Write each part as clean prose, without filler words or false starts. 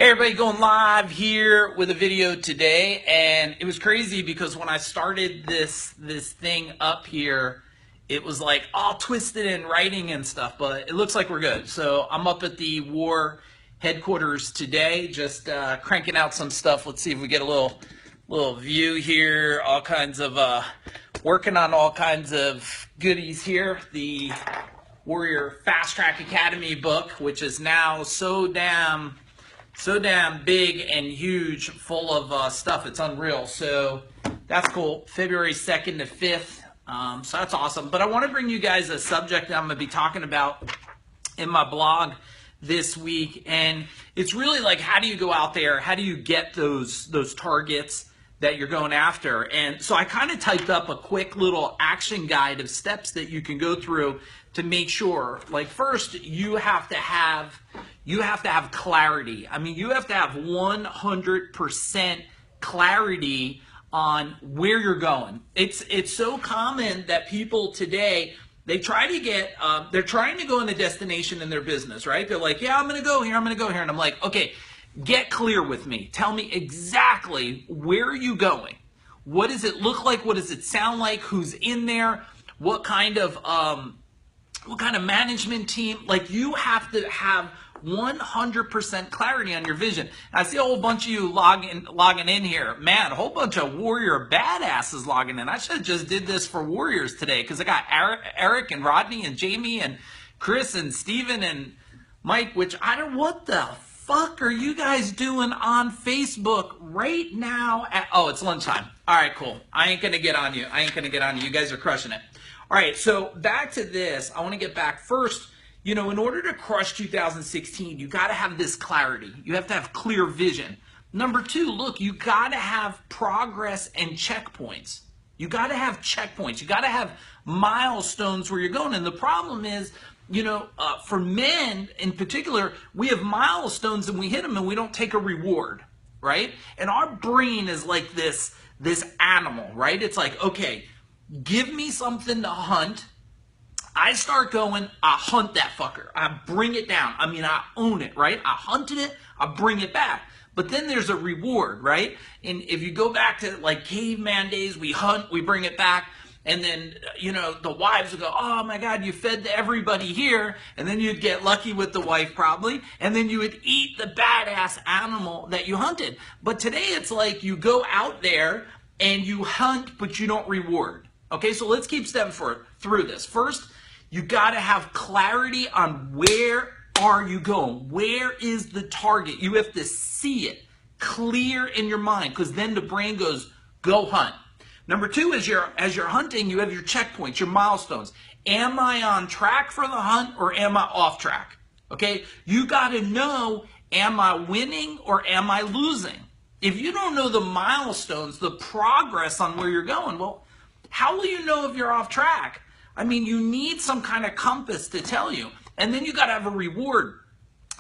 Hey everybody, going live here with a video today, and it was crazy because when I started this thing up here, it was like all twisted in writing and stuff, but it looks like we're good. So I'm up at the war headquarters today, just cranking out some stuff. Let's see if we get a little view here. All kinds of working on all kinds of goodies here. The Warrior Fast Track Academy book, which is now so damn big and huge, full of stuff. It's unreal. So that's cool. February 2nd to 5th. So that's awesome. But I want to bring you guys a subject that I'm going to be talking about in my blog this week. And it's really like, how do you go out there? How do you get those targets that you're going after? And so I kind of typed up a quick little action guide of steps that you can go through to make sure. Like, first, you have to have clarity. I mean, you have to have 100% clarity on where you're going. It's so common that people today, they're trying to go in a destination in their business, right? They're like, yeah, I'm going to go here, I'm going to go here. And I'm like, okay, get clear with me. Tell me exactly where are you going? What does it look like? What does it sound like? Who's in there? What kind of management team? Like, you have to have 100% clarity on your vision. I see a whole bunch of you logging in here. Man, a whole bunch of warrior badasses logging in. I should have just did this for warriors today, because I got Eric and Rodney and Jamie and Chris and Steven and Mike, which I don't, what the fuck are you guys doing on Facebook right now? Oh, it's lunchtime. All right, cool. I ain't going to get on you. You guys are crushing it. All right, so back to this. I want to get back first. You know, in order to crush 2016, you got to have this clarity. You have to have clear vision. Number two, look, you got to have progress and checkpoints. You got to have checkpoints. You got to have milestones where you're going. And the problem is, you know, for men in particular, we have milestones and we hit them and we don't take a reward, right? And our brain is like this animal, right? It's like, okay, give me something to hunt. I start going, I hunt that fucker. I bring it down. I mean, I own it, right? I hunted it, I bring it back. But then there's a reward, right? And if you go back to like caveman days, we hunt, we bring it back. And then, you know, the wives would go, oh my God, you fed everybody here. And then you'd get lucky with the wife probably. And then you would eat the badass animal that you hunted. But today it's like you go out there and you hunt, but you don't reward. Okay, so let's keep stepping through this. First, you got to have clarity on where are you going. Where is the target? You have to see it clear in your mind, because then the brain goes, go hunt. Number two, as you're hunting, you have your checkpoints, your milestones. Am I on track for the hunt or am I off track? Okay, you got to know, am I winning or am I losing? If you don't know the milestones, the progress on where you're going, well, how will you know if you're off track? I mean, you need some kind of compass to tell you. And then you got to have a reward.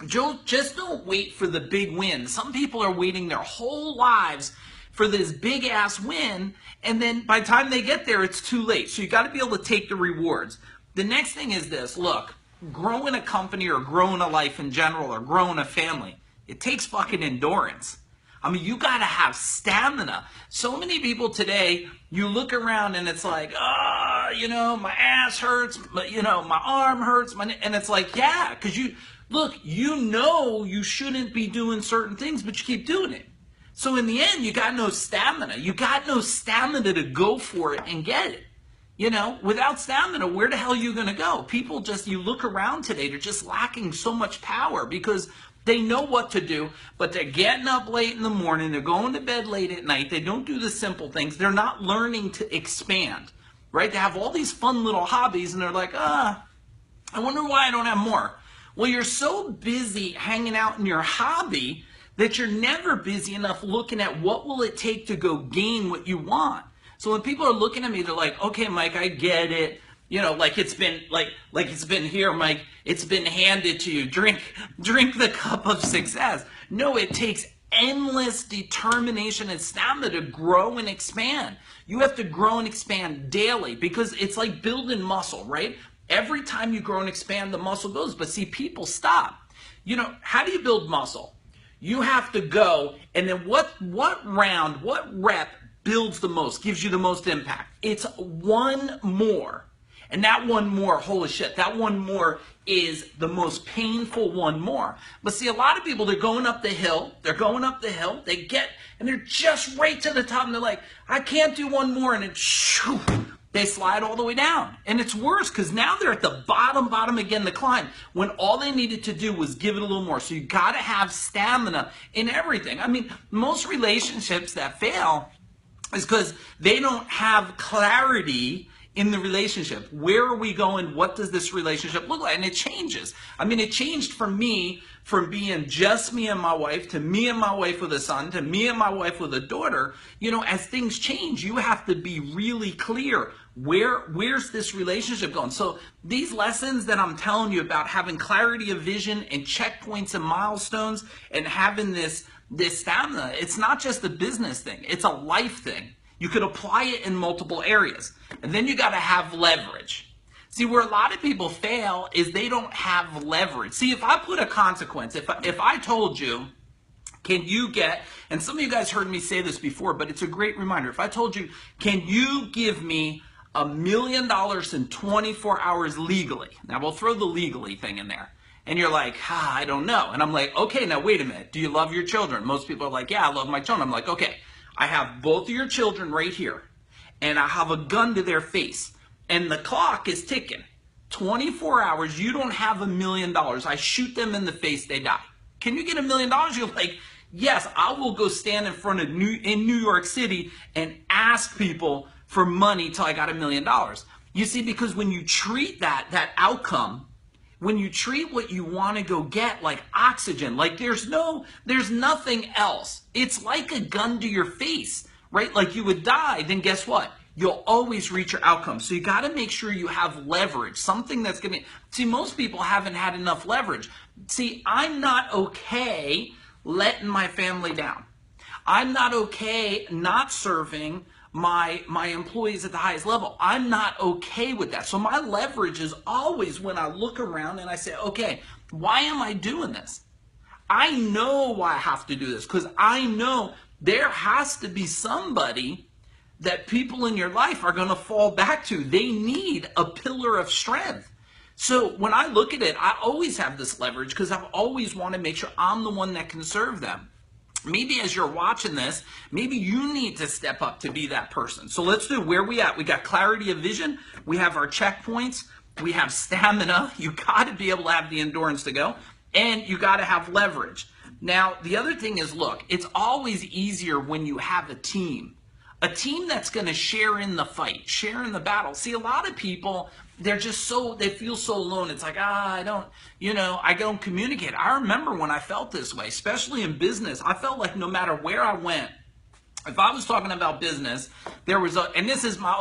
Just don't wait for the big win. Some people are waiting their whole lives for this big ass win, and then by the time they get there, it's too late. So you got to be able to take the rewards. The next thing is this. Look, growing a company or growing a life in general or growing a family, it takes fucking endurance. I mean, you got to have stamina. So many people today, you look around and it's like, you know, my ass hurts, you know, my arm hurts, and it's like, yeah, because you know you shouldn't be doing certain things, but you keep doing it. So in the end, you got no stamina. You got no stamina to go for it and get it. You know, without stamina, where the hell are you going to go? People just, you look around today, they're just lacking so much power because they know what to do, but they're getting up late in the morning, they're going to bed late at night, they don't do the simple things, they're not learning to expand, right? They have all these fun little hobbies and they're like, I wonder why I don't have more. Well, you're so busy hanging out in your hobby that you're never busy enough looking at what will it take to go gain what you want. So when people are looking at me, they're like, okay, Mike, I get it. You know, like it's been it's been here, Mike. It's been handed to you. Drink the cup of success. No, it takes endless determination and stamina to grow and expand. You have to grow and expand daily, because it's like building muscle, right? Every time you grow and expand, the muscle goes. But see, people stop. You know, how do you build muscle? You have to go, and then what round, what rep builds the most, gives you the most impact? It's one more. And that one more, holy shit, that one more is the most painful one more. But see, a lot of people, they're going up the hill, they get, and they're just right to the top, and they're like, I can't do one more, and shoo, they slide all the way down. And it's worse, because now they're at the bottom again to climb, when all they needed to do was give it a little more. So you got to have stamina in everything. I mean, most relationships that fail is because they don't have clarity in the relationship. Where are we going? What does this relationship look like? And it changes. I mean, it changed for me from being just me and my wife to me and my wife with a son to me and my wife with a daughter. You know, as things change, you have to be really clear. Where's this relationship going? So these lessons that I'm telling you about, having clarity of vision and checkpoints and milestones and having this stamina, it's not just a business thing. It's a life thing. You could apply it in multiple areas. And then you got to have leverage. See, where a lot of people fail is they don't have leverage. See, if I put a consequence, if I told you, can you get, and some of you guys heard me say this before, but it's a great reminder. If I told you, can you give me $1 million in 24 hours legally? Now, we'll throw the legally thing in there. And you're like, I don't know. And I'm like, okay, now wait a minute. Do you love your children? Most people are like, yeah, I love my children. I'm like, okay. I have both of your children right here, and I have a gun to their face, and the clock is ticking. 24 hours, you don't have $1 million. I shoot them in the face, they die. Can you get $1 million? You're like, yes, I will go stand in front of in New York City and ask people for money till I got $1 million. You see, because when you treat that outcome, when you treat what you want to go get like oxygen, like there's nothing else. It's like a gun to your face, right? Like you would die, then guess what? You'll always reach your outcome. So you got to make sure you have leverage, something that's going to, see, most people haven't had enough leverage. See, I'm not okay letting my family down. I'm not okay not serving my employees at the highest level. I'm not okay with that. So my leverage is always when I look around and I say, okay, why am I doing this? I know why I have to do this, because I know there has to be somebody that people in your life are going to fall back to. They need a pillar of strength. So when I look at it, I always have this leverage because I've always wanted to make sure I'm the one that can serve them. Maybe as you're watching this, maybe you need to step up to be that person. So let's do where we at. We got clarity of vision. We have our checkpoints. We have stamina. You got to be able to have the endurance to go. And you got to have leverage. Now, the other thing is, look, it's always easier when you have a team. A team that's going to share in the fight, share in the battle. See, a lot of people, they're just they feel so alone. It's like, I don't communicate. I remember when I felt this way, especially in business. I felt like no matter where I went, if I was talking about business, there was and this is my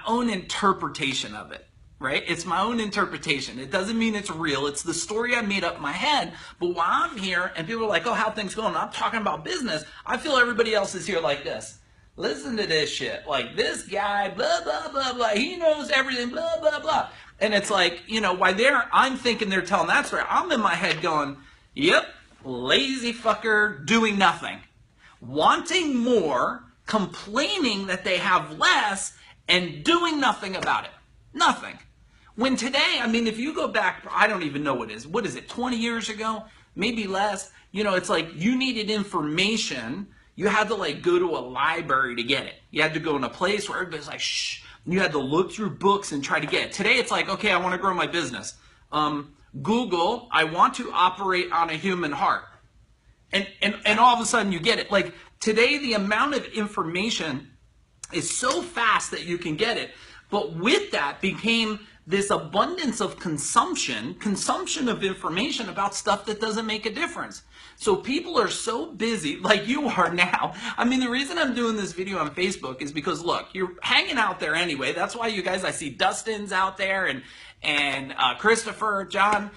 own interpretation of it, right? It's my own interpretation. It doesn't mean it's real. It's the story I made up in my head. But while I'm here and people are like, oh, how things going? I'm talking about business. I feel everybody else is here like this. Listen to this shit. Like, this guy, blah, blah, blah, blah. He knows everything, blah, blah, blah. And it's like, while I'm thinking they're telling that story, I'm in my head going, yep, lazy fucker doing nothing. Wanting more, complaining that they have less, and doing nothing about it. Nothing. When today, if you go back, I don't even know what is it, 20 years ago? Maybe less. It's like you needed information. You had to go to a library to get it. You had to go in a place where everybody's like, shh. You had to look through books and try to get it. Today it's like, okay, I want to grow my business. Google, I want to operate on a human heart. And all of a sudden you get it. Like today, the amount of information is so fast that you can get it. But with that became this abundance of consumption of information about stuff that doesn't make a difference. So people are so busy, like you are now. The reason I'm doing this video on Facebook is because, look, you're hanging out there anyway. That's why you guys, I see Dustin's out there and Christopher, John,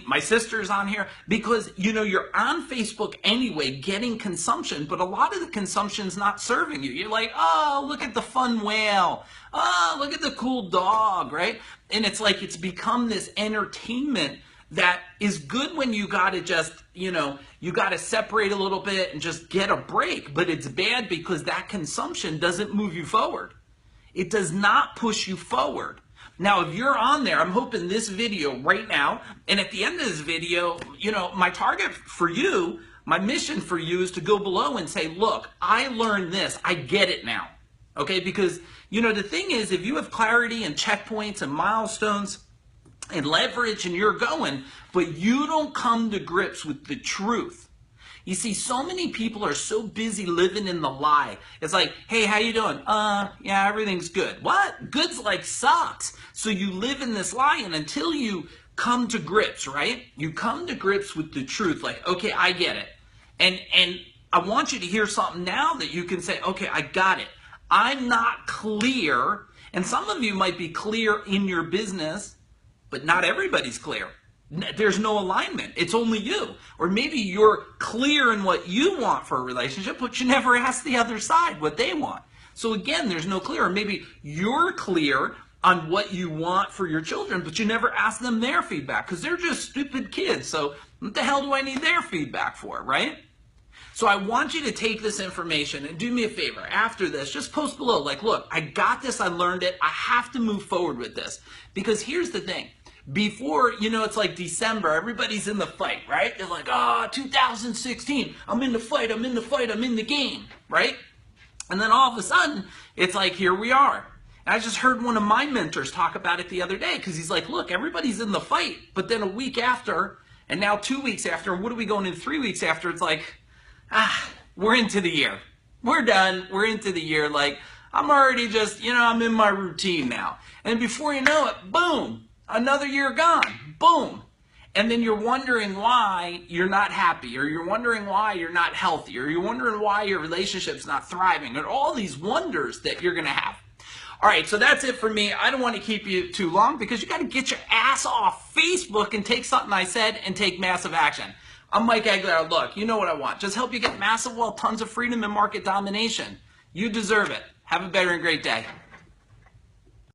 my sister's on here, because, you're on Facebook anyway getting consumption, but a lot of the consumption's not serving you. You're like, oh, look at the fun whale. Oh, look at the cool dog, right? And it's like it's become this entertainment that is good when you got to just, you got to separate a little bit and just get a break. But it's bad because that consumption doesn't move you forward. It does not push you forward. Now, if you're on there, I'm hoping this video right now, and at the end of this video, my target for you, my mission for you is to go below and say, look, I learned this. I get it now. Okay? Because, the thing is, if you have clarity and checkpoints and milestones and leverage and you're going, but you don't come to grips with the truth. You see, so many people are so busy living in the lie. It's like, hey, how you doing? Yeah, everything's good. What? Good's like sucks. So you live in this lie, and until you come to grips, right? You come to grips with the truth. Like, okay, I get it. And I want you to hear something now that you can say, okay, I got it. I'm not clear. And some of you might be clear in your business, but not everybody's clear. There's no alignment. It's only you. Or maybe you're clear in what you want for a relationship, but you never ask the other side what they want. So again, there's no clear. Or maybe you're clear on what you want for your children, but you never ask them their feedback because they're just stupid kids. So what the hell do I need their feedback for, right? So I want you to take this information and do me a favor. After this, just post below like, look, I got this. I learned it. I have to move forward with this. Because here's the thing. Before, it's like December, everybody's in the fight, right? They're like, 2016, I'm in the fight, I'm in the game, right? And then all of a sudden, it's like, here we are. And I just heard one of my mentors talk about it the other day, because he's like, look, everybody's in the fight, but then a week after, and now 2 weeks after, and what are we going in 3 weeks after? It's like, we're into the year. We're done, we're into the year. Like, I'm already just, I'm in my routine now. And before you know it, boom. Another year gone, boom. And then you're wondering why you're not happy, or you're wondering why you're not healthy, or you're wondering why your relationship's not thriving, and all these wonders that you're going to have. All right, so that's it for me. I don't want to keep you too long because you got to get your ass off Facebook and take something I said and take massive action. I'm Mike Aguilar. Look, you know what I want. Just help you get massive wealth, tons of freedom, and market domination. You deserve it. Have a better and great day.